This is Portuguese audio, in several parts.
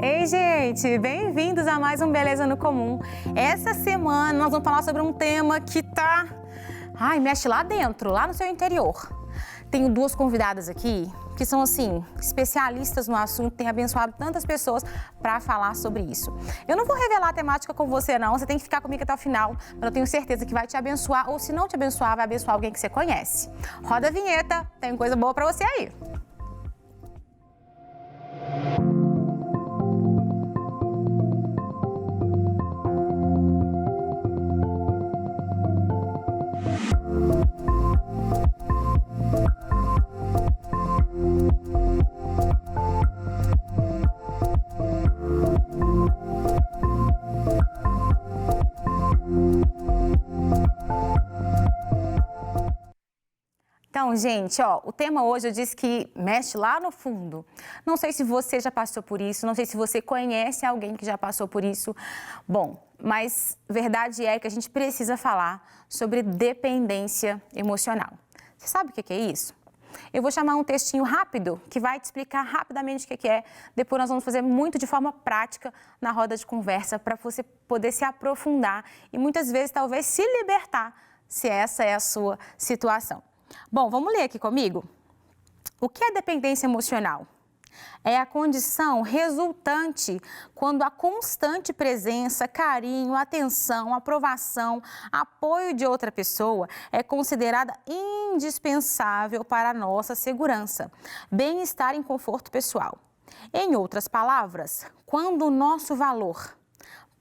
Ei, gente, bem-vindos a mais um Beleza no Comum. Essa semana nós vamos falar sobre um tema que mexe lá dentro, lá no seu interior. Tenho duas convidadas aqui que são, assim, especialistas no assunto, têm abençoado tantas pessoas para falar sobre isso. Eu não vou revelar a temática com você, não, você tem que ficar comigo até o final, mas eu tenho certeza que vai te abençoar, ou se não te abençoar, vai abençoar alguém que você conhece. Roda a vinheta, tem coisa boa para você aí. Então, gente, o tema hoje eu disse que mexe lá no fundo. Não sei se você já passou por isso, não sei se você conhece alguém que já passou por isso. Bom, mas verdade é que a gente precisa falar sobre dependência emocional. Você sabe o que é isso? Eu vou chamar um textinho rápido que vai te explicar rapidamente o que é. Depois nós vamos fazer muito de forma prática na roda de conversa para você poder se aprofundar e muitas vezes talvez se libertar, se essa é a sua situação. Bom, vamos ler aqui comigo? O que é dependência emocional? É a condição resultante quando a constante presença, carinho, atenção, aprovação, apoio de outra pessoa é considerada indispensável para a nossa segurança, bem-estar e conforto pessoal. Em outras palavras, quando o nosso valor,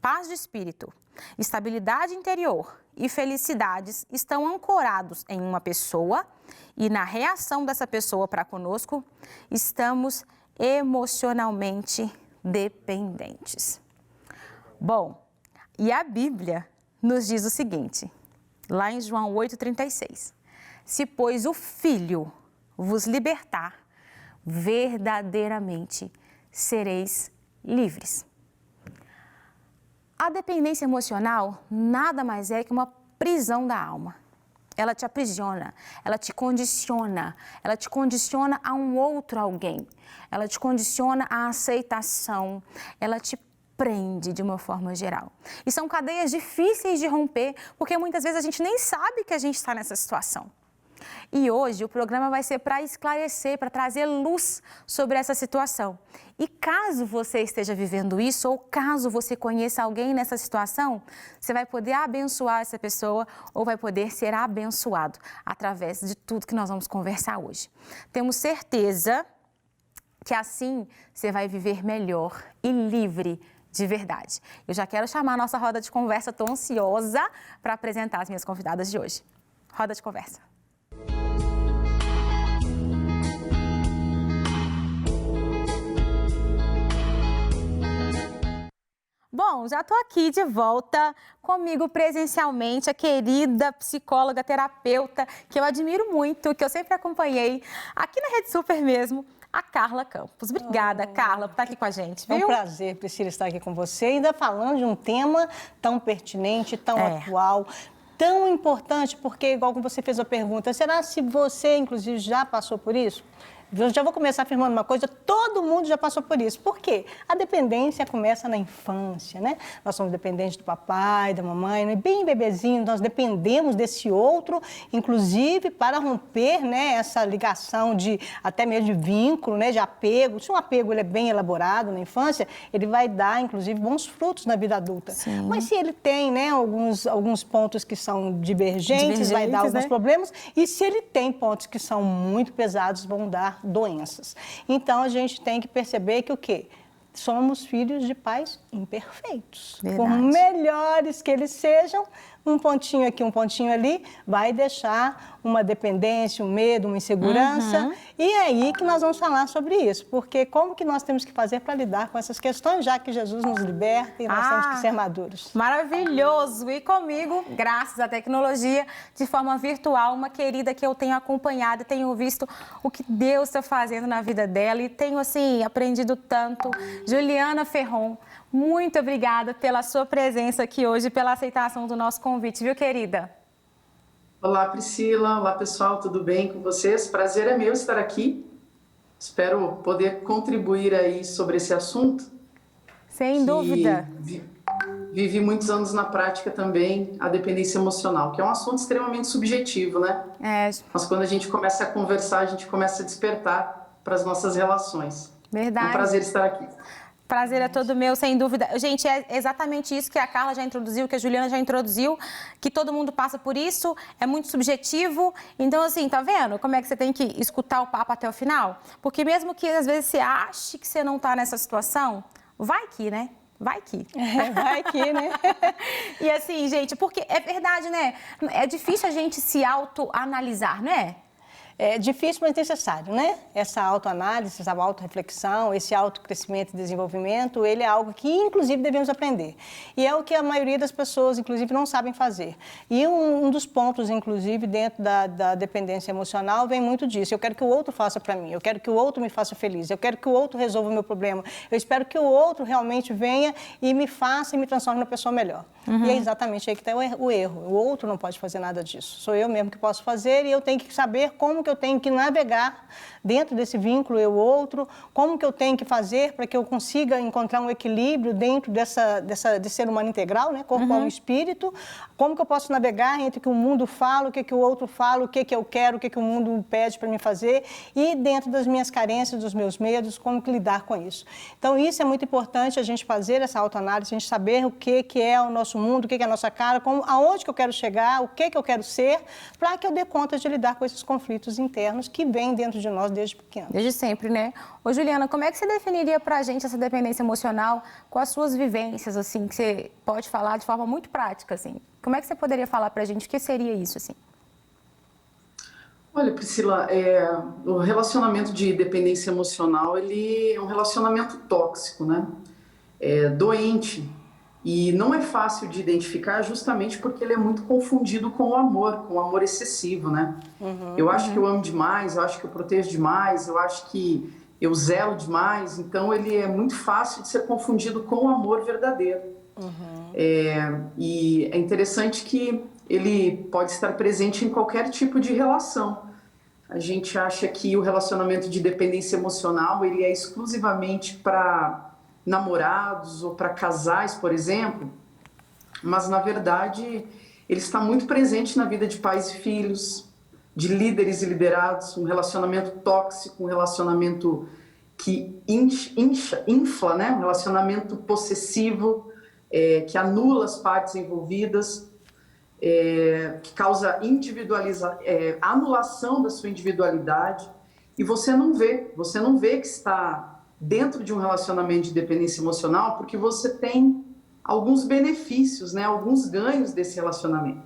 paz de espírito, estabilidade interior e felicidades estão ancorados em uma pessoa e na reação dessa pessoa para conosco, estamos emocionalmente dependentes. Bom, e a Bíblia nos diz o seguinte, lá em João 8,36. Se, pois, o Filho vos libertar, verdadeiramente sereis livres. A dependência emocional nada mais é que uma prisão da alma. Ela te aprisiona, ela te condiciona a um outro alguém, ela te condiciona à aceitação, ela te prende de uma forma geral. E são cadeias difíceis de romper, porque muitas vezes a gente nem sabe que a gente está nessa situação. E hoje o programa vai ser para esclarecer, para trazer luz sobre essa situação. E caso você esteja vivendo isso, ou caso você conheça alguém nessa situação, você vai poder abençoar essa pessoa ou vai poder ser abençoado através de tudo que nós vamos conversar hoje. Temos certeza que assim você vai viver melhor e livre de verdade. Eu já quero chamar a nossa roda de conversa, estou ansiosa para apresentar as minhas convidadas de hoje. Roda de conversa. Bom, já estou aqui de volta comigo presencialmente, a querida psicóloga, terapeuta, que eu admiro muito, que eu sempre acompanhei aqui na Rede Super mesmo, a Carla Campos. Obrigada, Carla, por estar aqui com a gente, viu? É um prazer, Priscila, estar aqui com você, ainda falando de um tema tão pertinente, tão atual, tão importante, porque, igual que você fez a pergunta, será se você, inclusive, já passou por isso? Eu já vou começar afirmando uma coisa, todo mundo já passou por isso. Por quê? A dependência começa na infância, né? Nós somos dependentes do papai, da mamãe, né? Bem bebezinho, nós dependemos desse outro, inclusive para romper, né, essa ligação de, até mesmo de vínculo, né, de apego. Se um apego ele é bem elaborado na infância, ele vai dar, inclusive, bons frutos na vida adulta. Sim. Mas se ele tem, né, alguns pontos que são divergentes, vai dar alguns problemas. E se ele tem pontos que são muito pesados, vão dar doenças. Então, a gente tem que perceber que o quê? Somos filhos de pais imperfeitos. Verdade. Por melhores que eles sejam, um pontinho aqui, um pontinho ali, vai deixar uma dependência, um medo, uma insegurança. E é aí que nós vamos falar sobre isso. Porque como que nós temos que fazer para lidar com essas questões, já que Jesus nos liberta e nós temos que ser maduros. Maravilhoso! E comigo, graças à tecnologia, de forma virtual, uma querida que eu tenho acompanhado, tenho visto o que Deus está fazendo na vida dela e tenho, assim, aprendido tanto. Juliana Ferron, muito obrigada pela sua presença aqui hoje, pela aceitação do nosso convite, viu, querida? Olá, Priscila. Olá, pessoal. Tudo bem com vocês? Prazer é meu estar aqui. Espero poder contribuir aí sobre esse assunto Sem dúvida. Vivi muitos anos na prática também a dependência emocional, que é um assunto extremamente subjetivo, né? Mas quando a gente começa a conversar, a gente começa a despertar para as nossas relações. Verdade. É um prazer estar aqui. Prazer é todo meu, sem dúvida. Gente, é exatamente isso que a Carla já introduziu, que a Juliana já introduziu, que todo mundo passa por isso, é muito subjetivo. Então, assim, tá vendo como é que você tem que escutar o papo até o final? Porque mesmo que às vezes você ache que você não tá nessa situação, vai que, né? Vai que. Vai que, né? E assim, gente, porque é verdade, né? É difícil a gente se autoanalisar, não é? É difícil, mas necessário, né? Essa autoanálise, essa autorreflexão, esse autocrescimento e desenvolvimento, ele é algo que, inclusive, devemos aprender. E é o que a maioria das pessoas, inclusive, não sabem fazer. E um dos pontos, inclusive, dentro da dependência emocional, vem muito disso. Eu quero que o outro faça para mim, eu quero que o outro me faça feliz, eu quero que o outro resolva o meu problema, eu espero que o outro realmente venha e me faça e me transforme numa pessoa melhor. E é exatamente aí que está o erro. O outro não pode fazer nada disso. Sou eu mesmo que posso fazer e eu tenho que saber como que eu tenho que navegar dentro desse vínculo eu-outro, como que eu tenho que fazer para que eu consiga encontrar um equilíbrio dentro desse ser humano integral, né? Corpo, alma e espírito, como que eu posso navegar entre o que o mundo fala, o que o outro fala, o que eu quero, o que o mundo pede para me fazer e dentro das minhas carências, dos meus medos, como que lidar com isso. Então, isso é muito importante, a gente fazer essa autoanálise, a gente saber o que é o nosso mundo, o que é a nossa cara, aonde que eu quero chegar, o que eu quero ser, para que eu dê conta de lidar com esses conflitos internos que vêm dentro de nós desde pequeno. Desde sempre, né? Ô, Juliana, como é que você definiria pra gente essa dependência emocional com as suas vivências, assim, que você pode falar de forma muito prática, assim? Como é que você poderia falar pra gente o que seria isso, assim? Olha, Priscila, o relacionamento de dependência emocional, ele é um relacionamento tóxico, né? Doente. E não é fácil de identificar justamente porque ele é muito confundido com o amor excessivo, né? Eu acho que eu amo demais, eu acho que eu protejo demais, eu acho que eu zelo demais, então ele é muito fácil de ser confundido com o amor verdadeiro. E é interessante que ele pode estar presente em qualquer tipo de relação. A gente acha que o relacionamento de dependência emocional ele é exclusivamente para namorados ou para casais, por exemplo, mas na verdade ele está muito presente na vida de pais e filhos, de líderes e liderados, um relacionamento tóxico, um relacionamento que infla, né? Um relacionamento possessivo, que anula as partes envolvidas, que causa anulação da sua individualidade, e você não vê que está dentro de um relacionamento de dependência emocional, porque você tem alguns benefícios, né, alguns ganhos desse relacionamento.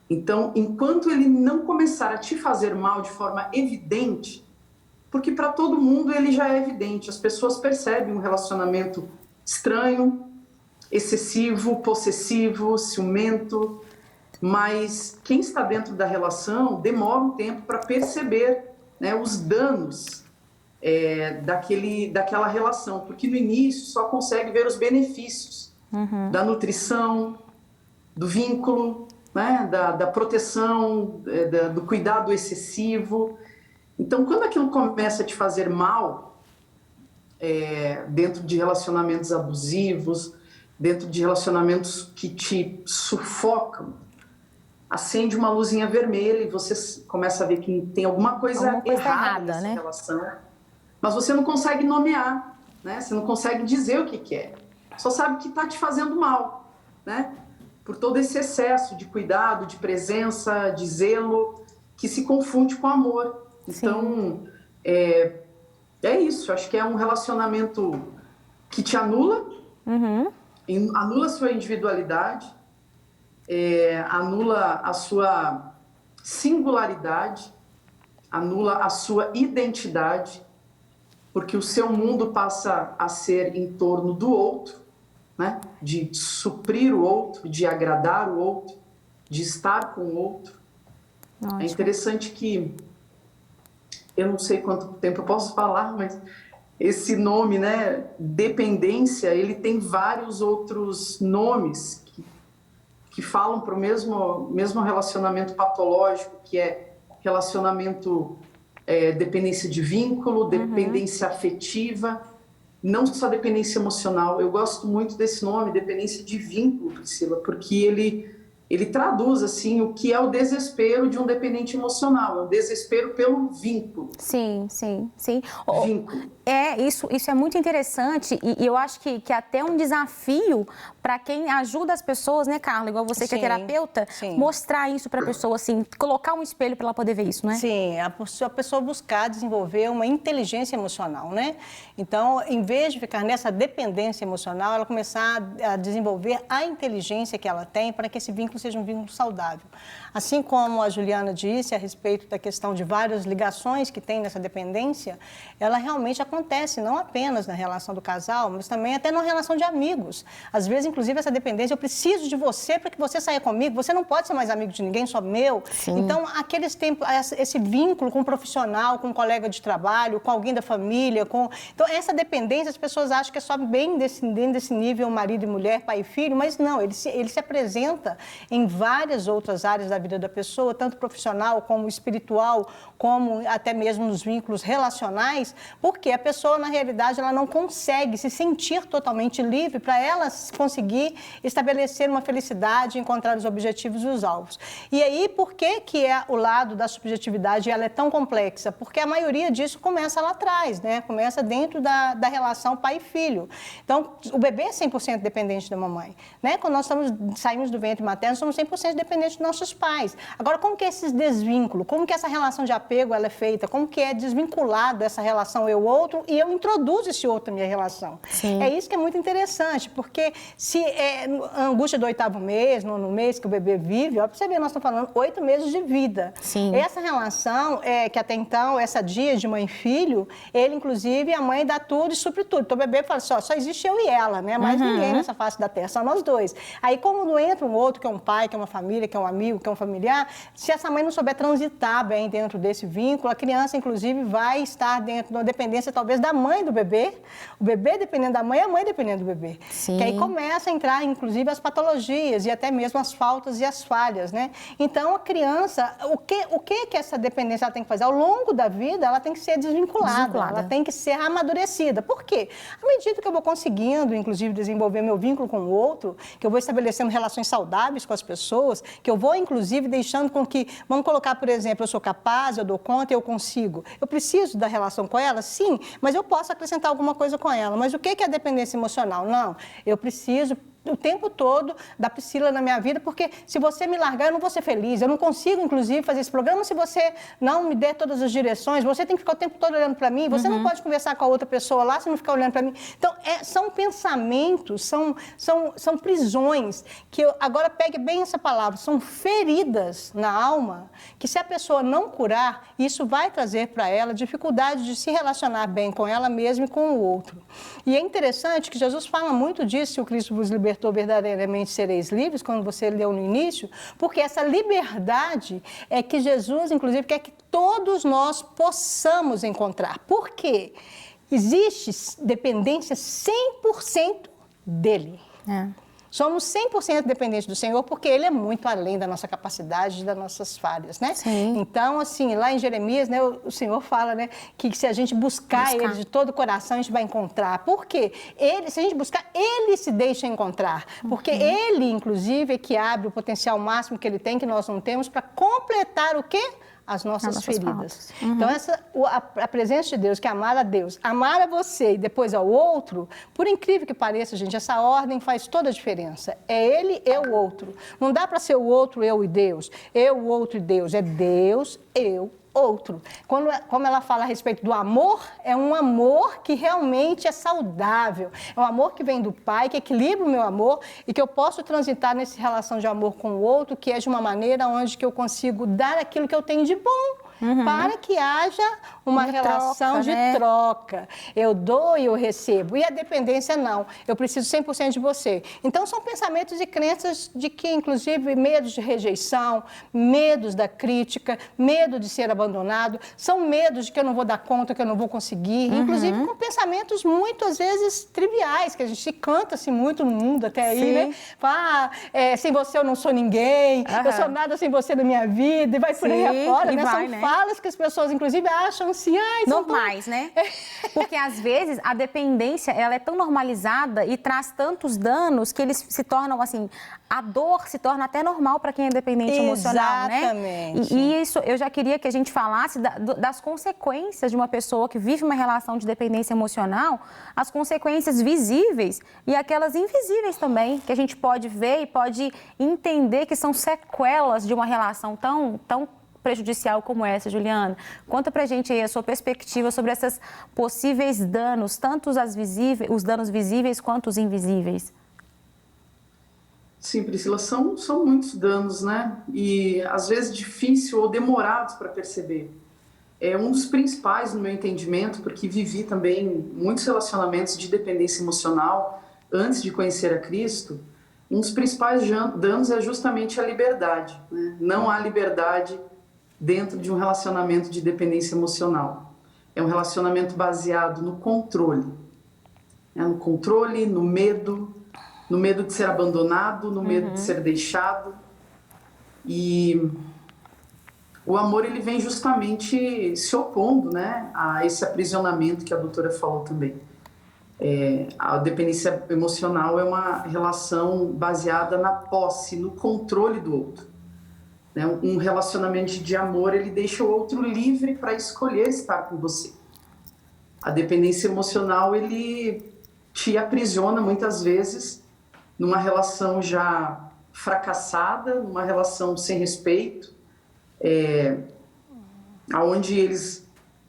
Então, enquanto ele não começar a te fazer mal de forma evidente, porque para todo mundo ele já é evidente, as pessoas percebem um relacionamento estranho, excessivo, possessivo, ciumento, mas quem está dentro da relação demora um tempo para perceber, né, os danos daquela relação, porque no início só consegue ver os benefícios da nutrição, do vínculo, né, da proteção, do cuidado excessivo. Então, quando aquilo começa a te fazer mal, dentro de relacionamentos abusivos, dentro de relacionamentos que te sufocam, acende uma luzinha vermelha e você começa a ver que tem alguma coisa errada nessa relação, mas você não consegue nomear, né? Você não consegue dizer o que é. Só sabe que está te fazendo mal, né? Por todo esse excesso de cuidado, de presença, de zelo, que se confunde com amor. Então, é isso. Acho que é um relacionamento que te anula, anula a sua individualidade, anula a sua singularidade, anula a sua identidade, porque o seu mundo passa a ser em torno do outro, né? De suprir o outro, de agradar o outro, de estar com o outro. Ótimo. É interessante que, eu não sei quanto tempo eu posso falar, mas esse nome, né, dependência, ele tem vários outros nomes que falam para o mesmo relacionamento patológico, que é relacionamento, dependência de vínculo, dependência afetiva, não só dependência emocional. Eu gosto muito desse nome, dependência de vínculo, Priscila, porque ele traduz assim o que é o desespero de um dependente emocional, é o desespero pelo vínculo. Sim, sim, sim. Vínculo. Isso é muito interessante e eu acho que é até um desafio para quem ajuda as pessoas, né, Carla? Igual você que é terapeuta, mostrar isso para a pessoa, assim, colocar um espelho para ela poder ver isso, né? Sim, a pessoa buscar desenvolver uma inteligência emocional, né? Então, em vez de ficar nessa dependência emocional, ela começar a desenvolver a inteligência que ela tem para que esse vínculo seja um vínculo saudável. Assim como a Juliana disse a respeito da questão de várias ligações que tem nessa dependência, ela realmente acontece não apenas na relação do casal, mas também até na relação de amigos. Às vezes, inclusive, essa dependência, eu preciso de você para que você saia comigo, você não pode ser mais amigo de ninguém, só meu. Sim. Então, aqueles tempos, esse vínculo com um profissional, com um colega de trabalho, com alguém da família, Então, essa dependência, as pessoas acham que é só bem dentro desse nível marido e mulher, pai e filho, mas não, ele se apresenta em várias outras áreas da vida da pessoa, tanto profissional como espiritual, como até mesmo nos vínculos relacionais, porque a pessoa, na realidade, ela não consegue se sentir totalmente livre para ela conseguir estabelecer uma felicidade, encontrar os objetivos e os alvos. E aí, por que é o lado da subjetividade ela é tão complexa? Porque a maioria disso começa lá atrás, né? Começa dentro da relação pai e filho. Então, o bebê é 100% dependente da mamãe, né? Quando nós saímos do ventre materno, somos 100% dependentes dos nossos pais. Agora, como que é esse desvínculo? Como que essa relação de apego ela é feita? Como que é desvinculado essa relação eu-outro e eu introduzo esse outro na minha relação? Sim. É isso que é muito interessante, porque se a angústia do 8º mês, no mês que o bebê vive, olha para você ver, nós estamos falando 8 meses de vida. Sim. Essa relação, que até então, essa dia de mãe e filho, ele, inclusive, a mãe dá tudo e supre tudo. Então, o bebê fala assim, só existe eu e ela, né? Mais ninguém nessa face da terra, só nós dois. Aí, como não entra um outro, que é um pai, que é uma família, que é um amigo, que é um familiar, se essa mãe não souber transitar bem dentro desse vínculo, a criança, inclusive, vai estar dentro de uma dependência, talvez, da mãe do bebê, o bebê dependendo da mãe, a mãe dependendo do bebê. Sim. Que aí começa a entrar, inclusive, as patologias e até mesmo as faltas e as falhas, né? Então, a criança, o que essa dependência ela tem que fazer? Ao longo da vida, ela tem que ser desvinculada, ela tem que ser amadurecida. Por quê? À medida que eu vou conseguindo, inclusive, desenvolver meu vínculo com o outro, que eu vou estabelecendo relações saudáveis com as pessoas, que eu vou, inclusive, deixando com que, vamos colocar, por exemplo, eu sou capaz, eu dou conta, eu consigo. Eu preciso da relação com ela? Sim, mas eu posso acrescentar alguma coisa com ela. Mas o que é a dependência emocional? Não, eu preciso o tempo todo da Priscila na minha vida, porque se você me largar, eu não vou ser feliz. Eu não consigo, inclusive, fazer esse programa se você não me der todas as direções. Você tem que ficar o tempo todo olhando para mim. Você não pode conversar com a outra pessoa lá se não ficar olhando para mim. Então, são pensamentos, são prisões, que agora pegue bem essa palavra, são feridas na alma, que se a pessoa não curar, isso vai trazer para ela dificuldade de se relacionar bem com ela mesma e com o outro. E é interessante que Jesus fala muito disso, se o Cristo vos libertou, verdadeiramente sereis livres, quando você leu no início, porque essa liberdade é que Jesus, inclusive, quer que todos nós possamos encontrar. Por quê? Existe dependência 100% dele. Somos 100% dependentes do Senhor, porque Ele é muito além da nossa capacidade e das nossas falhas, né? Sim. Então, assim, lá em Jeremias, né, o Senhor fala, né, que se a gente buscar Ele de todo o coração, a gente vai encontrar. Por quê? Se a gente buscar, Ele se deixa encontrar. Porque Ele, inclusive, é que abre o potencial máximo que Ele tem, que nós não temos, para completar o quê? As nossas feridas. Então, a presença de Deus, que é amar a Deus, amar a você e depois ao outro, por incrível que pareça, gente, essa ordem faz toda a diferença. É Ele, eu, o outro. Não dá para ser o outro, eu e Deus. Eu, o outro e Deus. É Deus, eu, outro. Como ela fala a respeito do amor, é um amor que realmente é saudável. É um amor que vem do Pai, que equilibra o meu amor e que eu posso transitar nessa relação de amor com o outro, que é de uma maneira onde que eu consigo dar aquilo que eu tenho de bom. Para que haja uma relação de troca. Eu dou e eu recebo. E a dependência não. Eu preciso 100% de você. Então, são pensamentos e crenças de que, inclusive, medos de rejeição, medos da crítica, medo de ser abandonado, são medos de que eu não vou dar conta, que eu não vou conseguir. Inclusive, com pensamentos muito, às vezes, triviais, que a gente canta-se muito no mundo até aí, né? Fala, sem você eu não sou ninguém, eu sou nada sem você na minha vida, e vai por aí afora, né? São falas que as pessoas, inclusive, acham assim, normais, né? Porque, às vezes, a dependência, ela é tão normalizada e traz tantos danos que eles se tornam, assim, a dor se torna até normal para quem é dependente emocional, né? Exatamente. E isso, eu já queria que a gente falasse das consequências de uma pessoa que vive uma relação de dependência emocional, as consequências visíveis e aquelas invisíveis também, que a gente pode ver e pode entender que são sequelas de uma relação tão prejudicial como essa, Juliana. Conta pra gente aí a sua perspectiva sobre esses possíveis danos, tanto os danos visíveis quanto os invisíveis. Sim, Priscila, são muitos danos, né? E às vezes difícil ou demorados para perceber. É um dos principais no meu entendimento, porque vivi também muitos relacionamentos de dependência emocional antes de conhecer a Cristo. Um dos principais danos é justamente a liberdade, né? Não há liberdade dentro de um relacionamento de dependência emocional. É um relacionamento baseado no controle, né? No controle, no medo de ser abandonado, no medo de ser deixado. E o amor, ele vem justamente se opondo, né, a esse aprisionamento que a doutora falou também. A dependência emocional é uma relação baseada na posse, no controle do outro. Né? Um relacionamento de amor, ele deixa o outro livre para escolher estar com você. A dependência emocional, ele te aprisiona muitas vezes numa relação já fracassada, numa relação sem respeito, onde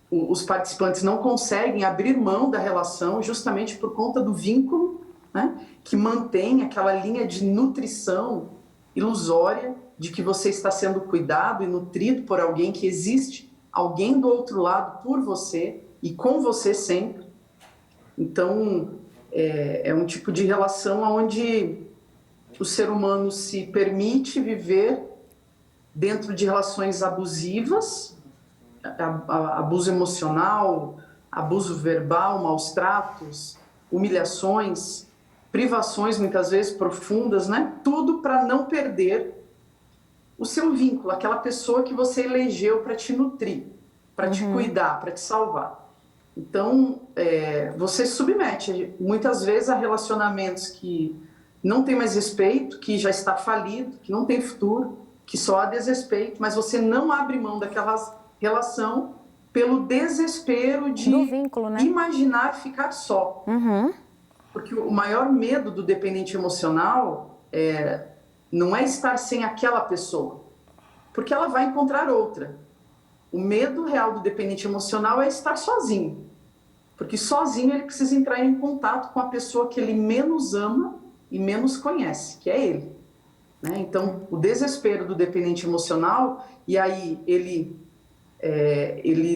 os participantes não conseguem abrir mão da relação justamente por conta do vínculo, né, que mantém aquela linha de nutrição ilusória de que você está sendo cuidado e nutrido por alguém, que existe alguém do outro lado por você e com você sempre. Então, é um tipo de relação onde o ser humano se permite viver dentro de relações abusivas, abuso emocional, abuso verbal, maus tratos, humilhações, privações muitas vezes profundas, né? Tudo para não perder o seu vínculo, aquela pessoa que você elegeu para te nutrir, para te cuidar, para te salvar. Então, você se submete muitas vezes a relacionamentos que não tem mais respeito, que já está falido, que não tem futuro, que só há desrespeito, mas você não abre mão daquela relação pelo desespero de do vínculo, né? Imaginar ficar só. Porque o maior medo do dependente emocional não é estar sem aquela pessoa, porque ela vai encontrar outra. O medo real do dependente emocional é estar sozinho, porque sozinho ele precisa entrar em contato com a pessoa que ele menos ama e menos conhece, que é ele. Né? Então, o desespero do dependente emocional, e aí ele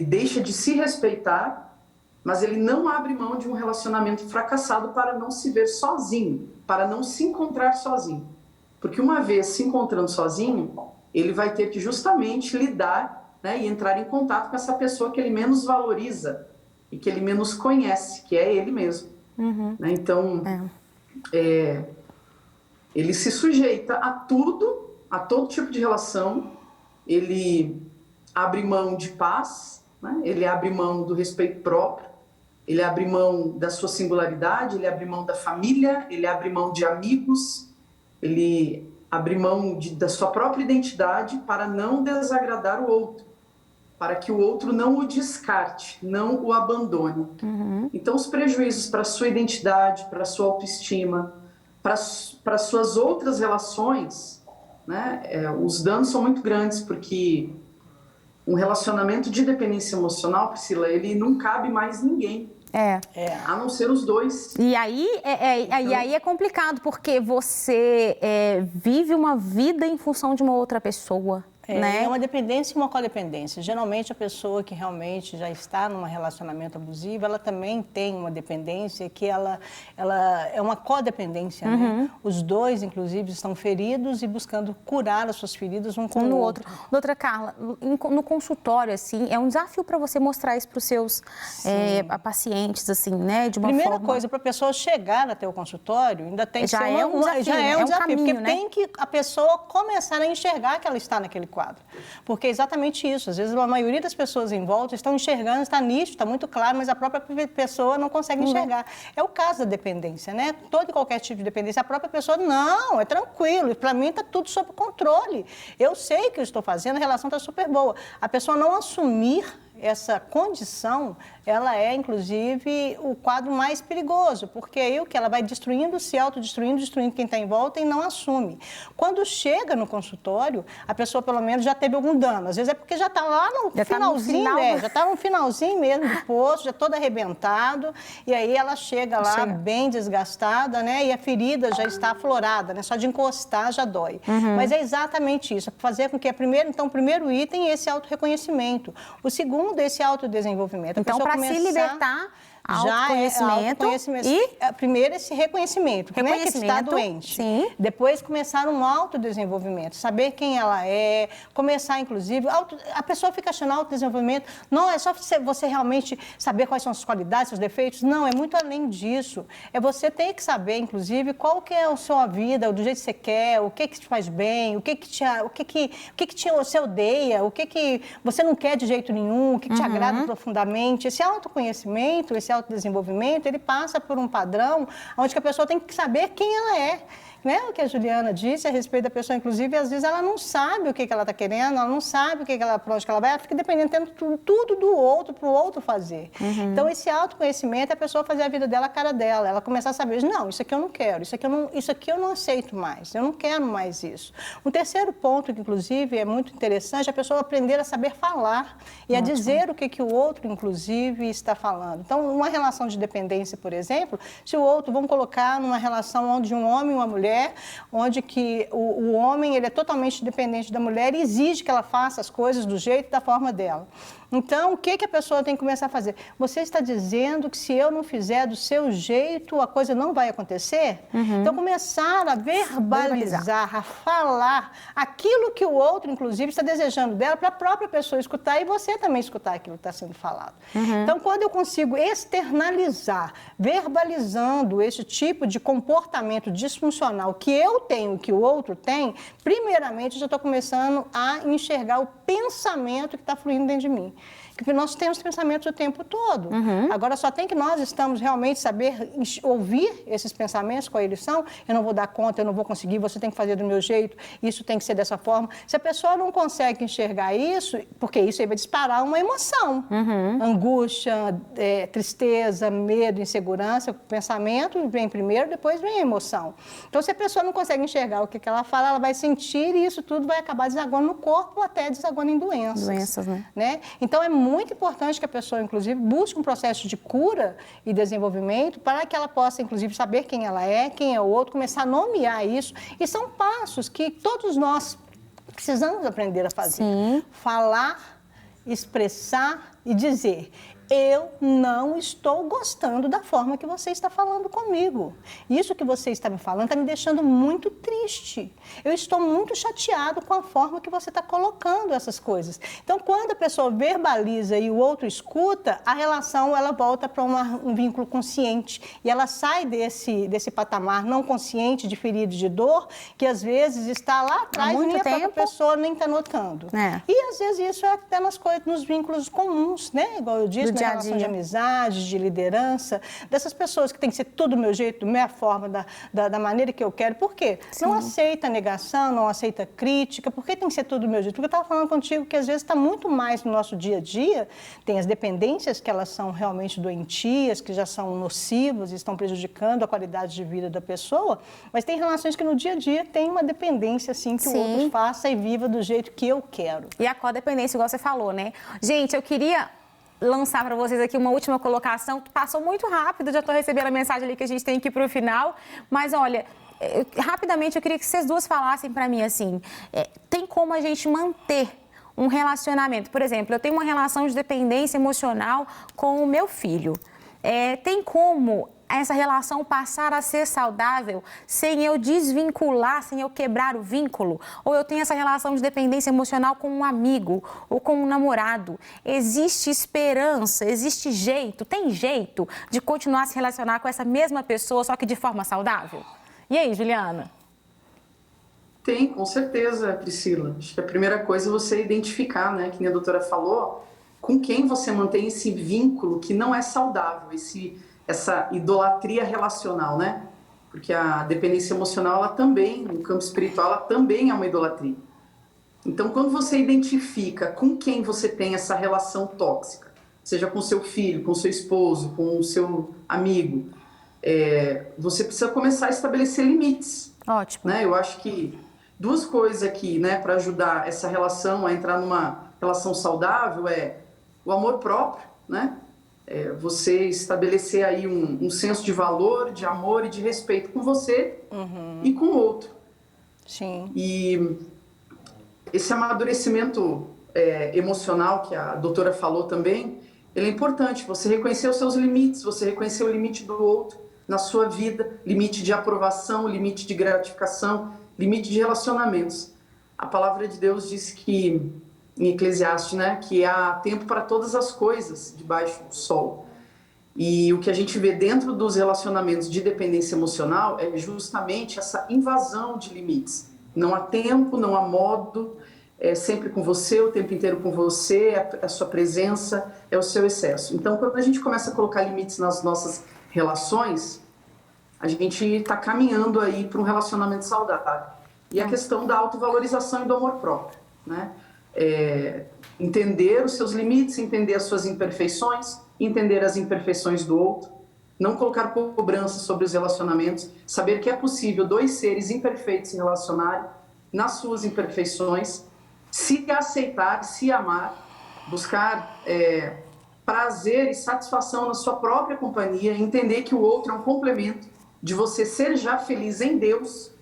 deixa de se respeitar, mas ele não abre mão de um relacionamento fracassado para não se ver sozinho, para não se encontrar sozinho. Porque uma vez se encontrando sozinho, ele vai ter que justamente lidar, né, e entrar em contato com essa pessoa que ele menos valoriza e que ele menos conhece, que é ele mesmo. Né? Então, ele se sujeita a tudo, a todo tipo de relação, ele abre mão de paz, né? Ele abre mão do respeito próprio, ele abre mão da sua singularidade, ele abre mão da família, ele abre mão de amigos, ele abre mão da sua própria identidade para não desagradar o outro, para que o outro não o descarte, não o abandone. Então, os prejuízos para a sua identidade, para a sua autoestima, para suas outras relações, né, os danos são muito grandes, porque um relacionamento de dependência emocional, Priscila, ele não cabe mais ninguém. A não ser os dois. E aí é complicado, porque você vive uma vida em função de uma outra pessoa. Né? É uma dependência e uma codependência. Geralmente, a pessoa que realmente já está num relacionamento abusivo, ela também tem uma dependência que ela é uma codependência. Né? Os dois, inclusive, estão feridos e buscando curar as suas feridas um com o outro. Doutora Carla, no consultório, assim, é um desafio para você mostrar isso para os seus pacientes, assim, né? De uma Primeira coisa, para a pessoa chegar até o consultório, ainda tem que ser um desafio, caminho, porque né? tem que a pessoa começar a enxergar que ela está naquele quadro. quadro. Porque é exatamente isso. Às vezes, a maioria das pessoas em volta estão enxergando, está nítido, está muito claro, mas a própria pessoa não consegue enxergar. É o caso da dependência, né? Todo e qualquer tipo de dependência, a própria pessoa, não, é tranquilo, para mim está tudo sob controle. Eu sei que eu estou fazendo, a relação está super boa. A pessoa não assumir essa condição, ela é, inclusive, o quadro mais perigoso, porque aí o que ela vai destruindo, se autodestruindo, destruindo quem está em volta e não assume. Quando chega no consultório, a pessoa, pelo menos, já teve algum dano. Às vezes é porque já está lá no finalzinho, né? Já está no finalzinho mesmo do poço, já todo arrebentado, e aí ela chega lá bem desgastada, né? E a ferida já está aflorada, né? Só de encostar já dói. Mas é exatamente isso, fazer com que o primeiro item é esse autorreconhecimento. O segundo, esse autodesenvolvimento. Então, para se libertar, autoconhecimento e primeiro esse reconhecimento, que está doente. Sim. Depois começar um autodesenvolvimento, saber quem ela é, começar inclusive, a pessoa fica achando autodesenvolvimento, não é só você realmente saber quais são as qualidades, seus defeitos, não, é muito além disso. É você ter que saber, inclusive, qual que é a sua vida, do jeito que você quer, o que te faz bem, o que você odeia, o que você não quer de jeito nenhum, o que te agrada profundamente. Esse autoconhecimento, esse autodesenvolvimento, ele passa por um padrão onde a pessoa tem que saber quem ela é. Né? O que a Juliana disse a respeito da pessoa, inclusive, às vezes ela não sabe o que ela está querendo, ela não sabe para onde ela vai, ela fica dependendo, tendo tudo do outro, para o outro fazer. Então, esse autoconhecimento é a pessoa fazer a vida dela a cara dela, ela começar a saber, não, isso aqui eu não quero, isso aqui eu não aceito mais, eu não quero mais isso. Um terceiro ponto, que inclusive é muito interessante, é a pessoa aprender a saber falar e a dizer o que o outro, inclusive, está falando. Então, uma relação de dependência, por exemplo, se o outro, vamos colocar numa relação onde um homem e uma mulher, onde que o homem ele é totalmente dependente da mulher e exige que ela faça as coisas do jeito e da forma dela. Então, o que a pessoa tem que começar a fazer? Você está dizendo que se eu não fizer do seu jeito, a coisa não vai acontecer? Então, começar a verbalizar, a falar aquilo que o outro, inclusive, está desejando dela para a própria pessoa escutar e você também escutar aquilo que está sendo falado. Então, quando eu consigo externalizar, verbalizando esse tipo de comportamento disfuncional que eu tenho, que o outro tem, primeiramente, eu já estou começando a enxergar o pensamento que está fluindo dentro de mim. Porque nós temos pensamentos o tempo todo. Agora, só tem que nós estamos realmente saber ouvir esses pensamentos, qual eles são. Eu não vou dar conta, eu não vou conseguir, você tem que fazer do meu jeito, isso tem que ser dessa forma. Se a pessoa não consegue enxergar isso, porque isso aí vai disparar uma emoção. Angústia, tristeza, medo, insegurança, o pensamento vem primeiro, depois vem a emoção. Então, se a pessoa não consegue enxergar o que ela fala, ela vai sentir e isso tudo vai acabar desaguando no corpo, até desaguando em doenças. Doenças, né? Então, é muito importante que a pessoa, inclusive, busque um processo de cura e desenvolvimento para que ela possa, inclusive, saber quem ela é, quem é o outro, começar a nomear isso. E são passos que todos nós precisamos aprender a fazer. Falar, expressar e dizer: eu não estou gostando da forma que você está falando comigo. Isso que você está me falando está me deixando muito triste. Eu estou muito chateado com a forma que você está colocando essas coisas. Então, quando a pessoa verbaliza e o outro escuta, a relação ela volta para um vínculo consciente. E ela sai desse patamar não consciente de ferida e de dor, que às vezes está lá atrás e nem a própria pessoa nem está notando. E às vezes isso é até nos vínculos comuns, né? Igual eu disse, na relação de amizade, de liderança, dessas pessoas que tem que ser tudo do meu jeito, da minha forma, da maneira que eu quero. Por quê? Não aceita negação, não aceita crítica. Por que tem que ser tudo do meu jeito? Porque eu estava falando contigo que às vezes está muito mais no nosso dia a dia, tem as dependências que elas são realmente doentias, que já são nocivas e estão prejudicando a qualidade de vida da pessoa, mas tem relações que no dia a dia tem uma dependência, assim, que o outro faça e viva do jeito que eu quero. E a codependência, igual você falou, né? Gente, eu queria lançar para vocês aqui uma última colocação, que passou muito rápido, já estou recebendo a mensagem ali que a gente tem que ir para o final, mas olha, rapidamente eu queria que vocês duas falassem para mim assim, tem como a gente manter um relacionamento? Por exemplo, eu tenho uma relação de dependência emocional com o meu filho, tem como essa relação passar a ser saudável sem eu desvincular, sem eu quebrar o vínculo? Ou eu tenho essa relação de dependência emocional com um amigo ou com um namorado? Existe esperança, existe jeito, tem jeito de continuar a se relacionar com essa mesma pessoa, só que de forma saudável? E aí, Juliana? Tem, com certeza, Priscila. Acho que a primeira coisa é você identificar, né, que nem a doutora falou, com quem você mantém esse vínculo que não é saudável, essa idolatria relacional, né? Porque a dependência emocional, ela também, no campo espiritual, ela também é uma idolatria. Então, quando você identifica com quem você tem essa relação tóxica, seja com seu filho, com seu esposo, com o seu amigo, você precisa começar a estabelecer limites. Ótimo. Né? Eu acho que duas coisas aqui, né, para ajudar essa relação a entrar numa relação saudável é o amor próprio, né? Você estabelecer aí um senso de valor, de amor e de respeito com você e com o outro. Sim. E esse amadurecimento emocional que a doutora falou também, ele é importante. Você reconhecer os seus limites, você reconhecer o limite do outro na sua vida, limite de aprovação, limite de gratificação, limite de relacionamentos. A palavra de Deus diz que, em Eclesiastes, né, que há tempo para todas as coisas debaixo do sol. E o que a gente vê dentro dos relacionamentos de dependência emocional é justamente essa invasão de limites. Não há tempo, não há modo, é sempre com você, o tempo inteiro com você, a sua presença, é o seu excesso. Então, quando a gente começa a colocar limites nas nossas relações, a gente está caminhando aí para um relacionamento saudável. E a questão da autovalorização e do amor próprio, né? Entender os seus limites, entender as suas imperfeições, entender as imperfeições do outro, não colocar cobrança sobre os relacionamentos, saber que é possível dois seres imperfeitos se relacionarem nas suas imperfeições, se aceitar, se amar, buscar prazer e satisfação na sua própria companhia, entender que o outro é um complemento de você ser já feliz em Deus,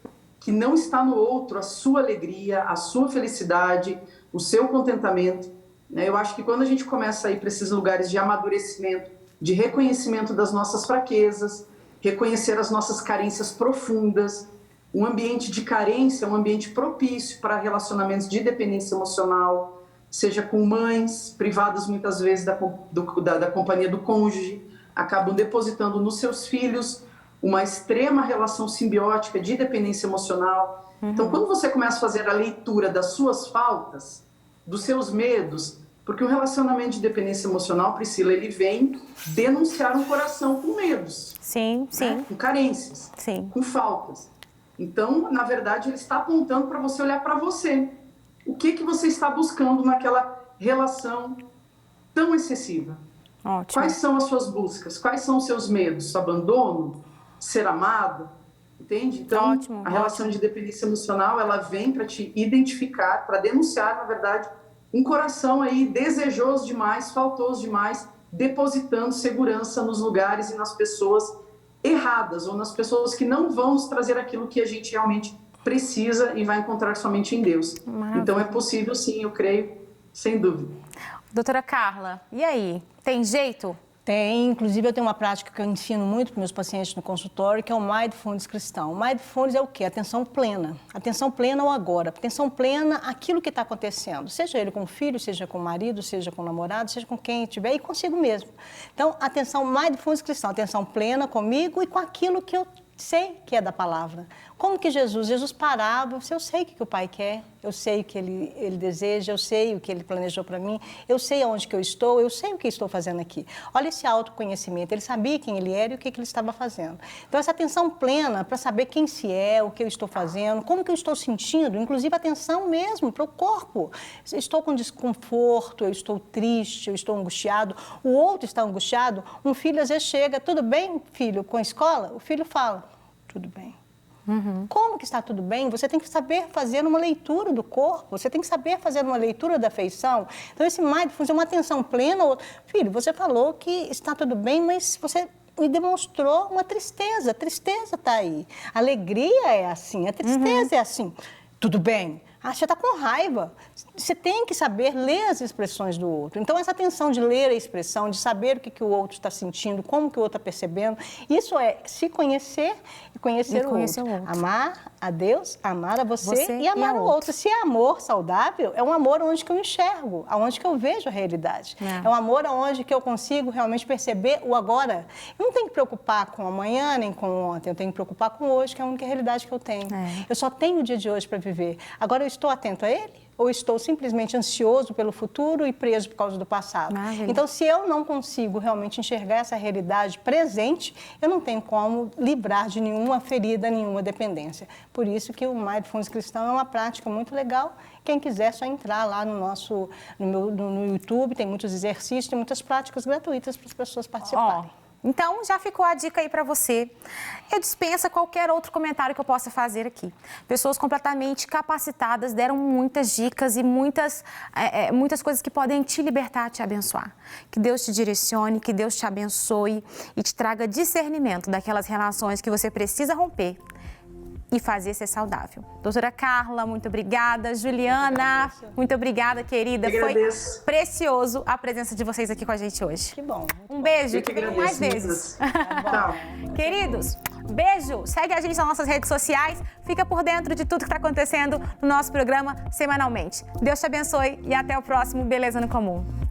que não está no outro a sua alegria, a sua felicidade, o seu contentamento. Eu acho que quando a gente começa a ir para esses lugares de amadurecimento, de reconhecimento das nossas fraquezas, reconhecer as nossas carências profundas, um ambiente de carência é um ambiente propício para relacionamentos de dependência emocional, seja com mães privadas muitas vezes da companhia do cônjuge, acabam depositando nos seus filhos uma extrema relação simbiótica de dependência emocional. Então, quando você começa a fazer a leitura das suas faltas, dos seus medos, porque um relacionamento de dependência emocional, Priscila, ele vem denunciar um coração com medos. Sim, sim. Né? Com carências, sim. com faltas. Então, na verdade, ele está apontando para você olhar para você. O que você está buscando naquela relação tão excessiva? Ótimo. Quais são as suas buscas? Quais são os seus medos? Abandono? Ser amado? Entende? Então, ótimo, a relação de dependência emocional, ela vem para te identificar, para denunciar, na verdade, um coração aí desejoso demais, faltoso demais, depositando segurança nos lugares e nas pessoas erradas, ou nas pessoas que não vão nos trazer aquilo que a gente realmente precisa e vai encontrar somente em Deus. Maravilha. Então é possível sim, eu creio, sem dúvida. Doutora Carla, e aí? Tem jeito? Tem, inclusive eu tenho uma prática que eu ensino muito para meus pacientes no consultório, que é o Mindfulness cristão. O Mindfulness é o quê? Atenção plena. Atenção plena ao agora. Atenção plena àquilo que está acontecendo. Seja ele com o filho, seja com o marido, seja com o namorado, seja com quem estiver e consigo mesmo. Então, atenção Mindfulness cristão. Atenção plena comigo e com aquilo que eu sei que é da palavra. Como que Jesus parava, eu sei o que o Pai quer, eu sei o que ele deseja, eu sei o que Ele planejou para mim, eu sei aonde que eu estou o que estou fazendo aqui. Olha esse autoconhecimento, ele sabia quem ele era e o que ele estava fazendo. Então, essa atenção plena para saber quem se é, o que eu estou fazendo, como que eu estou sentindo, inclusive atenção mesmo para o corpo. Estou com desconforto, eu estou triste, eu estou angustiado, o outro está angustiado, um filho às vezes chega, tudo bem, filho, com a escola? O filho fala, tudo bem. Como que está tudo bem? Você tem que saber fazer uma leitura do corpo, você tem que saber fazer uma leitura da afeição. Então, esse mindfulness é uma atenção plena. Filho, você falou que está tudo bem, mas você me demonstrou uma tristeza. A tristeza está aí. A alegria é assim, a tristeza é assim. Tudo bem. você está com raiva. Você tem que saber ler as expressões do outro. Então, essa atenção de ler a expressão, de saber o que o outro está sentindo, como que o outro está percebendo, isso é se conhecer e conhecer o outro. Amar a Deus, amar a você e amar o outro. Se é amor saudável, é um amor onde que eu enxergo, onde que eu vejo a realidade. É um amor onde que eu consigo realmente perceber o agora. Eu não tenho que preocupar com amanhã nem com ontem, eu tenho que preocupar com hoje, que é a única realidade que eu tenho. Eu só tenho o dia de hoje para viver. Agora, eu estou atento a ele? Ou estou simplesmente ansioso pelo futuro e preso por causa do passado? Então, se eu não consigo realmente enxergar essa realidade presente, eu não tenho como livrar de nenhuma ferida, nenhuma dependência. Por isso que o Mindfulness Cristão é uma prática muito legal. Quem quiser, é só entrar lá no YouTube, tem muitos exercícios, tem muitas práticas gratuitas para as pessoas participarem. Então, já ficou a dica aí para você. Eu dispenso qualquer outro comentário que eu possa fazer aqui. Pessoas completamente capacitadas deram muitas dicas e muitas coisas que podem te libertar, te abençoar. Que Deus te direcione, que Deus te abençoe e te traga discernimento daquelas relações que você precisa romper e fazer ser saudável. Doutora Carla, muito obrigada. Juliana, muito obrigada, querida. Foi precioso a presença de vocês aqui com a gente hoje. Que bom. Um beijo, que venham mais vezes. Tchau. Queridos, beijo. Segue a gente nas nossas redes sociais. Fica por dentro de tudo que está acontecendo no nosso programa semanalmente. Deus te abençoe e até o próximo Beleza no Comum.